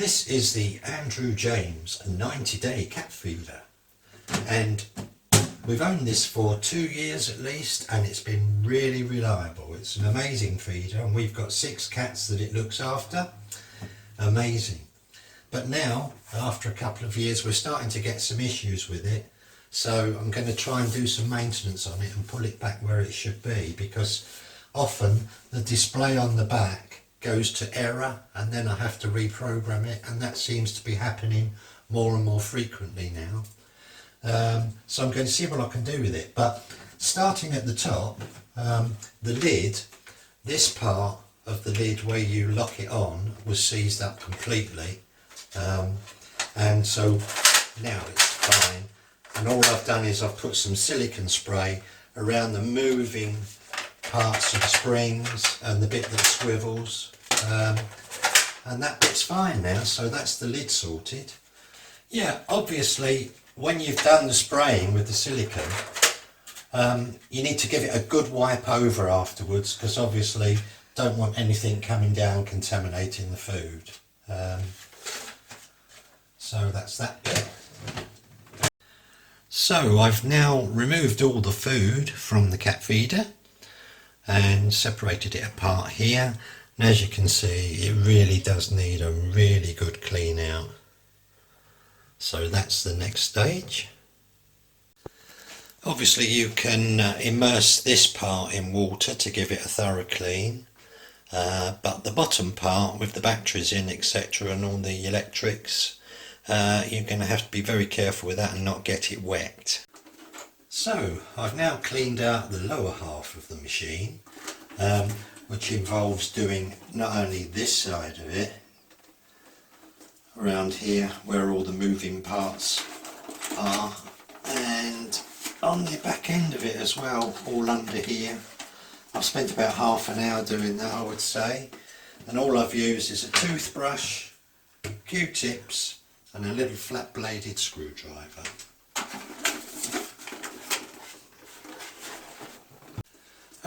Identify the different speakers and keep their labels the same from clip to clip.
Speaker 1: This is the Andrew James 90-day cat feeder, and we've owned this for 2 years at least, and it's been really reliable. It's an amazing feeder, and we've got 6 cats that it looks after. Amazing. But now, after a couple of years, we're starting to get some issues with it, so I'm going to try and do some maintenance on it and pull it back where it should be, because often the display on the back goes to error and then I have to reprogram it, and that seems to be happening more and more frequently now. So I'm going to see what I can do with it. But starting at the top, the lid, this part of the lid where you lock it on was seized up completely, and so now it's fine. And all I've done is I've put some silicone spray around the moving parts of the springs and the bit that swivels, and that bit's fine now. So that's the lid sorted. Yeah, obviously when you've done the spraying with the silicone, you need to give it a good wipe over afterwards, because obviously don't want anything coming down contaminating the food. So that's that bit. So I've now removed all the food from the cat feeder and separated it apart here, and as you can see it really does need a really good clean out. So that's the next stage. Obviously you can immerse this part in water to give it a thorough clean, but the bottom part with the batteries in, etc., and all the electrics, you're going to have to be very careful with that and not get it wet. So I've now cleaned out the lower half of the machine, which involves doing not only this side of it, around here where all the moving parts are, and on the back end of it as well, all under here. I've spent about half an hour doing that, I would say, and all I've used is a toothbrush, Q-tips and a little flat bladed screwdriver.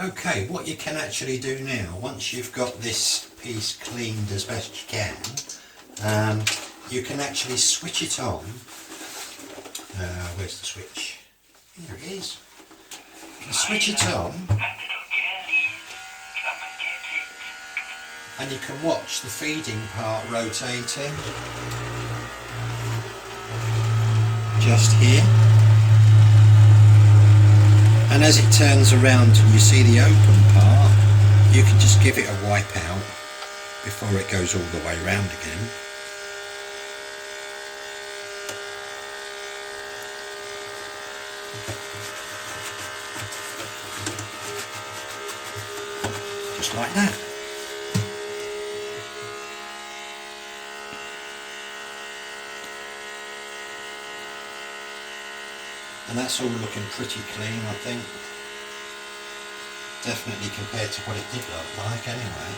Speaker 1: Okay, what you can actually do now, once you've got this piece cleaned as best you can, you can actually switch it on. Where's the switch? Here it is. You can switch it on and you can watch the feeding part rotating just here, and as it turns around and you see the open part, you can just give it a wipe out before it goes all the way around again. Just like that. And that's all looking pretty clean, I think. Definitely compared to what it did look like anyway.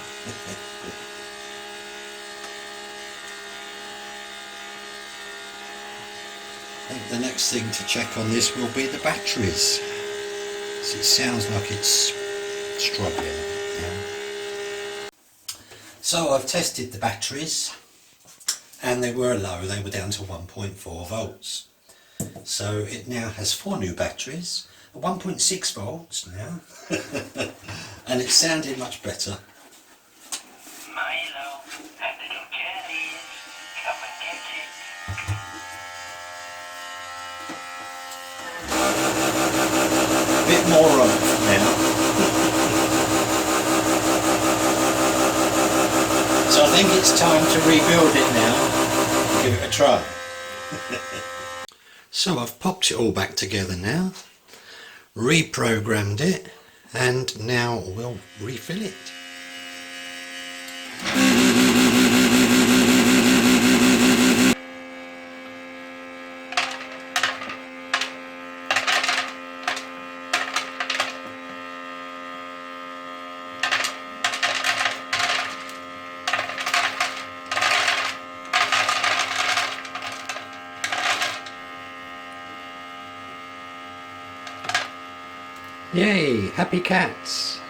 Speaker 1: I think the next thing to check on this will be the batteries. So it sounds like it's struggling. Yeah. So I've tested the batteries and they were low, they were down to 1.4 volts. So it now has 4 new batteries, 1.6 volts now, and it's sounding much better.
Speaker 2: Milo and little Jenny's, come and get it.
Speaker 1: A bit more on now. So I think it's time to rebuild it now, give it a try. So I've popped it all back together now, reprogrammed it, and now we'll refill it. Yay, happy cats!